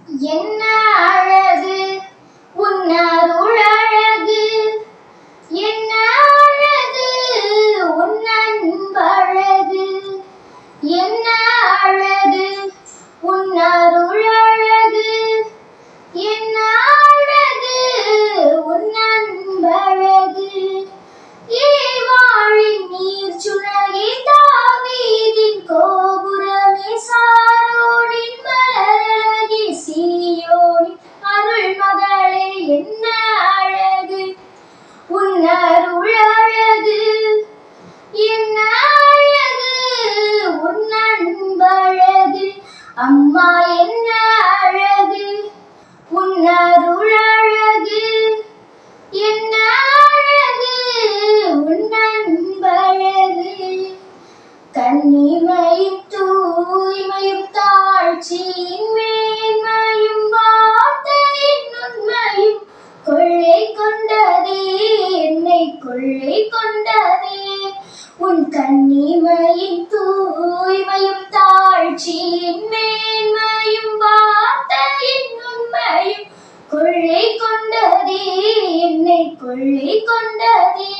என்ன அழகு உன் அருள் அழகு, என்ன அழகு உன் அன்பழகு, என்ன அழகு உன் அருள் அழகு, என்ன அழகு உன் அன்பழகு. ஏவாழின் நீர் சுழகி தாவீதின் கோபுரமே, சாரோனின் மலரழகி சீயோனின் அருள் மகளே, என்ன அழகு உன் அருள் அழகு, என்ன அழகு உன் அன்பழகு. அம்மா என்ன அழகு உன் அருள் அழகு, என்ன அழகு உன் அன்பழகு. கன்னிமையும் தூய்மையும் தாழ்ச்சியின் மேன்மையும் வார்த்தையின் உண்மையும் கொள்ளை கொண்டதே, என்னை கொள்ளை கொண்டதே. உன் கன்னிமையின் தூய்மையும் தாழ்ச்சியின் மேன்மையும் வார்த்தையின் உண்மையும் கொள்ளை கொண்டதே, என்னை கொள்ளை கொண்டதே.